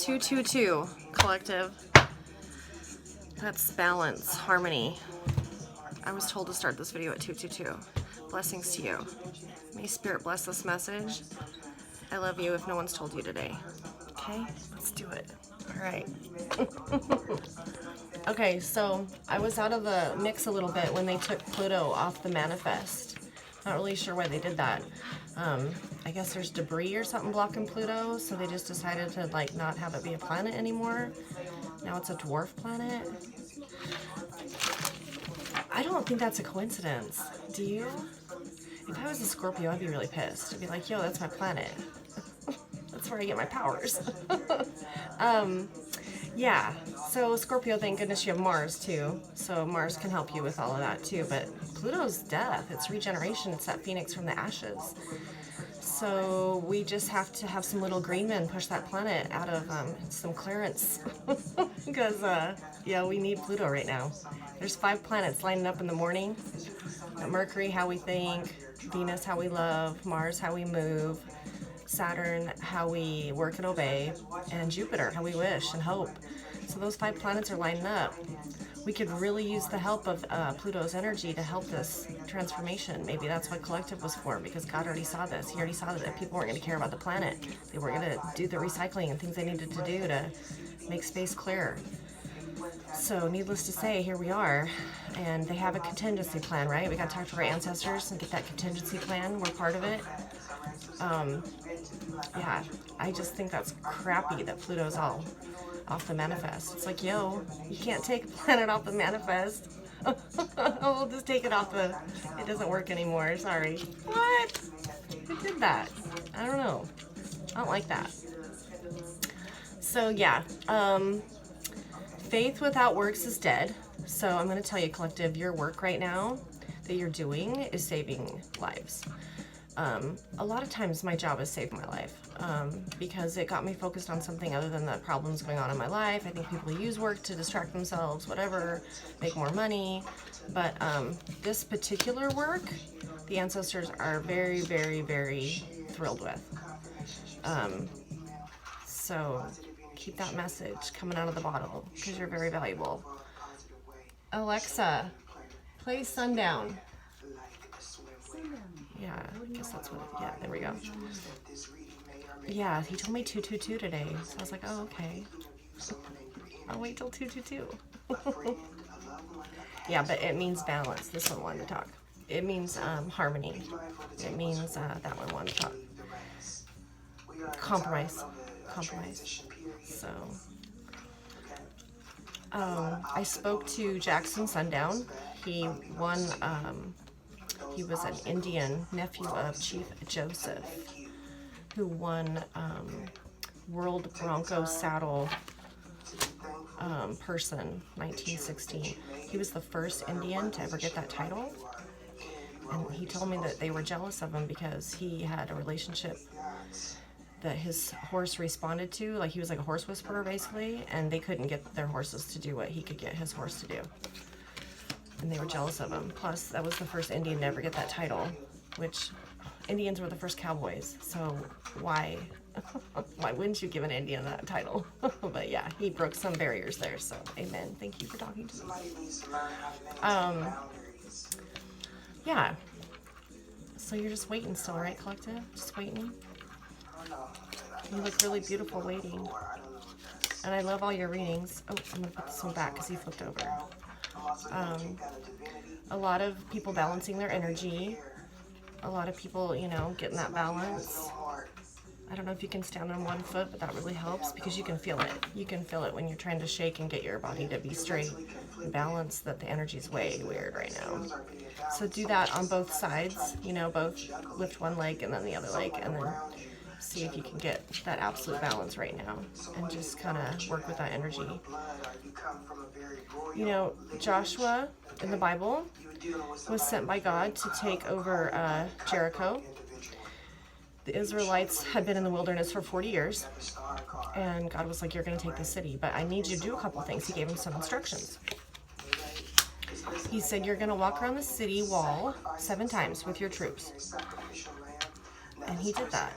222 collective. That's balance, harmony. I was told to start this video at 222. Blessings to you. May Spirit bless this message. I love you if no one's told you today. Okay, let's do it. All right. Okay, so I was out of the mix a little bit when they took Pluto off the manifest. Not really sure why they did that. I guess there's debris or something blocking Pluto, so they just decided to like not have it be a planet anymore. Now it's a dwarf planet. I don't think that's a coincidence. Do you? If I was a Scorpio, I'd be really pissed. I'd be like, yo, that's my planet. That's where I get my powers. Yeah, so Scorpio, thank goodness you have Mars too. So Mars can help you with all of that too. But Pluto's death, it's regeneration, it's that phoenix from the ashes. So we just have to have some little green men push that planet out of some clearance. Because, yeah, we need Pluto right now. There's 5 planets lining up in the morning. Mercury, how we think. Venus, how we love. Mars, how we move. Saturn, how we work and obey. And Jupiter, how we wish and hope. So those 5 planets are lining up. We could really use the help of Pluto's energy to help this transformation. Maybe that's what Collective was for, because God already saw this. He already saw that people weren't going to care about the planet. They were going to do the recycling and things they needed to do to make space clear. So needless to say, here we are. And they have a contingency plan, right? We got to talk to our ancestors and get that contingency plan. We're part of it. Yeah, I just think that's crappy that Pluto's all off the manifest. It's like, yo, you can't take a planet off the manifest. We'll just take it off the, it doesn't work anymore, sorry. What? Who did that? I don't know. I don't like that. So yeah, faith without works is dead. So I'm going to tell you, Collective, your work right now that you're doing is saving lives. A lot of times my job has saved my life because it got me focused on something other than the problems going on in my life. I think people use work to distract themselves, whatever, make more money. But this particular work, the ancestors are very, very, very thrilled with. So keep that message coming out of the bottle because you're very valuable. Alexa, play Sundown. Yeah, I guess that's what, yeah, there we go. Yeah, he told me 222 today, so I was like, oh, okay. I'll wait till 222. Yeah, but it means balance. This one wanted to talk. It means harmony. It means that one wanted to talk. Compromise. Compromise. So, I spoke to Jackson Sundown. He won, he was an Indian nephew of Chief Joseph, who won World Bronco Saddle person, 1916. He was the first Indian to ever get that title. And he told me that they were jealous of him because he had a relationship that his horse responded to. Like, he was like a horse whisperer, basically, and they couldn't get their horses to do what he could get his horse to do. And they were jealous of him. Plus, that was the first Indian to ever get that title, which Indians were the first cowboys. So why wouldn't you give an Indian that title? But yeah, he broke some barriers there. So amen. Thank you for talking to me. Yeah. So you're just waiting still, right, Collective? Just waiting? You look really beautiful waiting. And I love all your readings. Oh, I'm going to put this one back because he flipped over. A lot of people balancing their energy. A lot of people, you know, getting that balance. I don't know if you can stand on one foot, but that really helps because you can feel it. You can feel it when you're trying to shake and get your body to be straight and balanced, that the energy's way weird right now. So do that on both sides, you know, both lift one leg and then the other leg, and then see if you can get that absolute balance right now and just kind of work with that energy. You know, Joshua in the Bible was sent by God to take over Jericho. The Israelites had been in the wilderness for 40 years, and God was like, you're going to take the city, but I need you to do a couple things. He gave him some instructions. He said, you're going to walk around the city wall 7 times with your troops. And he did that.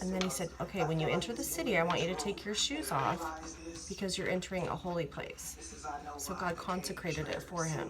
And then he said, okay, when you enter the city, I want you to take your shoes off because you're entering a holy place. So God consecrated it for him.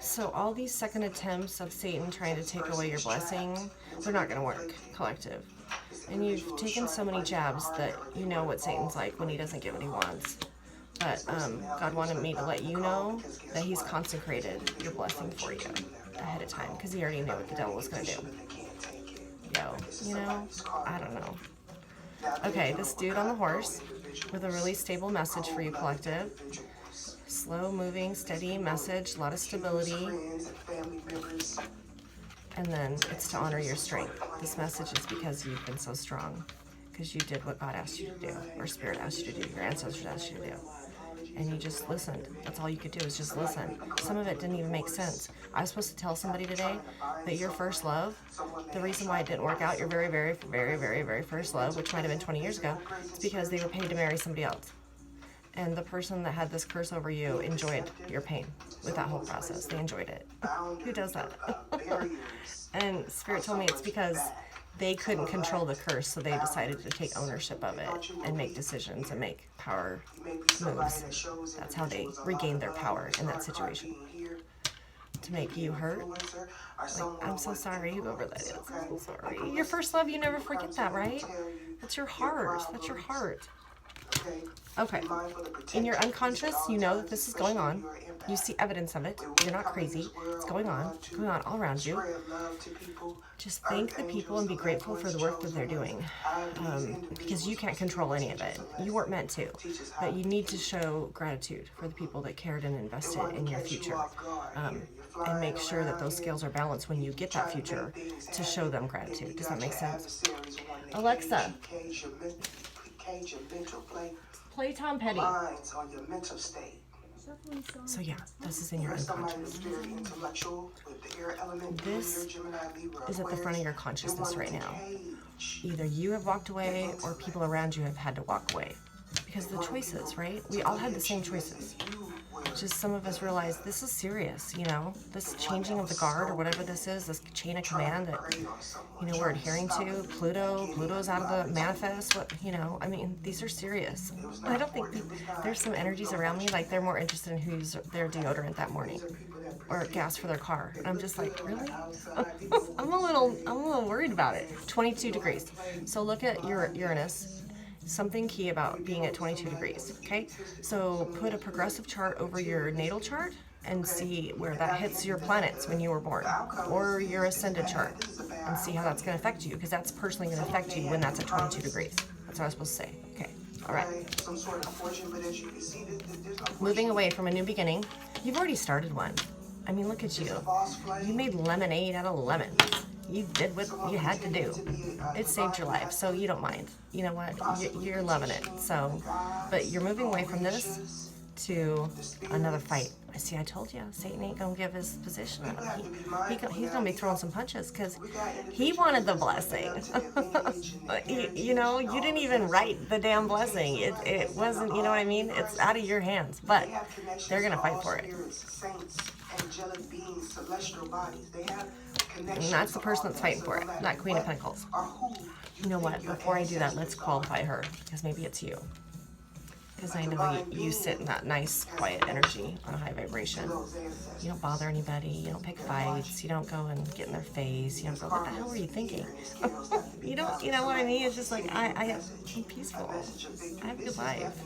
So all these second attempts of Satan trying to take away your blessing, they're not going to work, collective. And you've taken so many jabs that you know what Satan's like when he doesn't get what he wants. But God wanted me to let you know that he's consecrated your blessing for you ahead of time because he already knew what the devil was going to do. You know, I don't know. Okay, this dude on the horse with a really stable message for you, collective. Slow moving, steady message, a lot of stability. And then it's to honor your strength. This message is because you've been so strong, because you did what God asked you to do, or Spirit asked you to do, your ancestors asked you to do. And you just listened. That's all you could do is just listen. Some of it didn't even make sense. I was supposed to tell somebody today that your first love, the reason why it didn't work out, your very, very, very, very, very first love, which might have been 20 years ago, is because they were paid to marry somebody else. And the person that had this curse over you enjoyed your pain with that whole process. They enjoyed it. Who does that? And Spirit told me it's because they couldn't control the curse, so they decided to take ownership of it and make decisions and make power moves. That's how they regained their power in that situation. To make you hurt. Like, I'm so sorry, whoever that is. I'm so sorry. Your first love, you never forget that, right? That's your heart. That's your heart. Okay. In your unconscious, you know that this is going on. You see evidence of it. You're not crazy. It's going on all around you. Just thank the people and be grateful for the work that they're doing. Because you can't control any of it. You weren't meant to. But you need to show gratitude for the people that cared and invested in your future. And make sure that those scales are balanced when you get that future to show them gratitude. Does that make sense? Alexa, play Tom Petty. So yeah, this is in your unconscious. This is at the front of your consciousness right now. Either you have walked away or people around you have had to walk away. Because the choices, right? We all had the same choices. Just some of us realize this is serious, you know? This changing of the guard or whatever this is, this chain of command that, you know, we're adhering to. Pluto's out of the manifest, what, you know? I mean, these are serious. I don't think there's some energies around me, like they're more interested in who used their deodorant that morning or gas for their car. And I'm just like, really? I'm a little worried about it. 22 degrees. So look at Uranus. Something key about being at 22 degrees, okay? So put a progressive chart over your natal chart and see where that hits your planets when you were born, or your ascended chart, and see how that's going to affect you, because that's personally going to affect you when that's at 22 degrees. That's what I was supposed to say. Okay, all right. Moving away from a new beginning. You've already started one. I mean, look at you. You made lemonade out of lemons. You did what you had to do. It saved your life, so you don't mind. You know what? You're loving it. So, but you're moving away from this to another fight. See, I told you, Satan ain't gonna give his position up. He's gonna be throwing some punches because he wanted the blessing. you know, you didn't even write the damn blessing. It wasn't, you know what I mean? It's out of your hands, but they're gonna fight for it. And that's the person that's fighting for it, not Queen of Pentacles. You know what? Before I do that, let's qualify her, because maybe it's you. Because I know you sit in that nice, quiet energy on a high vibration. You don't bother anybody. You don't pick fights. You don't go and get in their face. You don't go, what the hell were you thinking? You know what I mean? It's just like, I'm peaceful. I have a good life.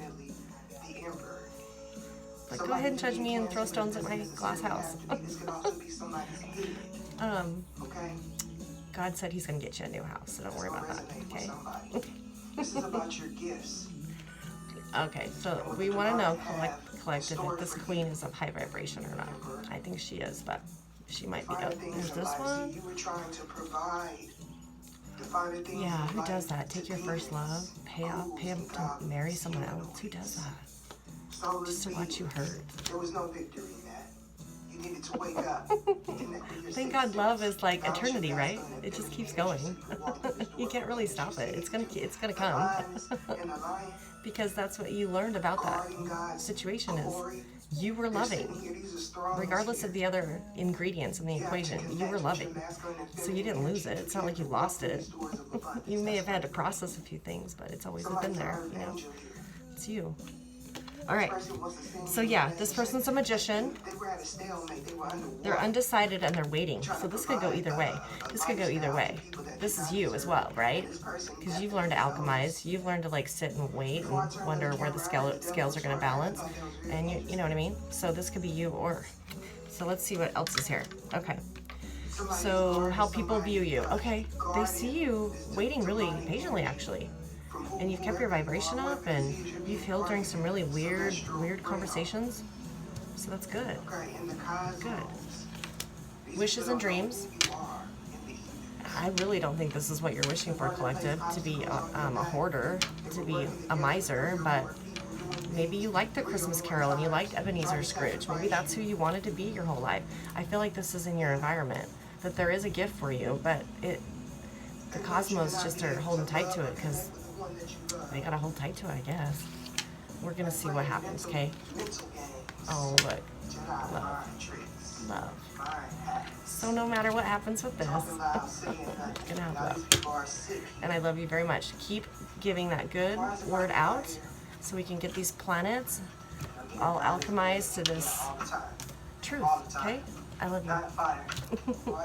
Like, go ahead and judge me and throw stones at my glass house. God said he's going to get you a new house, so don't worry about that, okay? Okay, so we want to know, collective, if this queen is of high vibration or not. I think she is, but she might be. There's this one. Yeah, who does that? Take your first love, pay him to marry someone else. Who does that? Just to watch you hurt. There was no victory in that. You needed to wake up. Thank God love is like eternity, right? It just keeps going. You can't really stop it. It's gonna come. Because that's what you learned about that situation is You were loving. Regardless of the other ingredients in the equation, you were loving. So you didn't lose it. It's not like you lost it. You may have had to process a few things, but it's always been there, you know? It's you. All right. So yeah, this person's a magician. They're undecided and they're waiting. So this could go either way. This could go either way. This is you as well, right? Because you've learned to alchemize. You've learned to like sit and wait and wonder where the scales are going to balance. And you know what I mean? So this could be you or... So let's see what else is here. Okay. So how people view you. Okay. They see you waiting really patiently, actually. And you've kept your vibration up and you've healed during some really weird conversations. So that's good. Good. Wishes and dreams. I really don't think this is what you're wishing for, collective, to be a hoarder, to be a miser, but maybe you liked the Christmas Carol and you liked Ebenezer Scrooge. Maybe that's who you wanted to be your whole life. I feel like this is in your environment, that there is a gift for you, but the cosmos just are holding tight to it because they gotta hold tight to it, I guess. We're gonna see what happens, okay? Oh, look. Love. Love. So no matter what happens with this, it's gonna have love. And I love you very much. Keep giving that good word out so we can get these planets all alchemized to this truth, okay? I love you.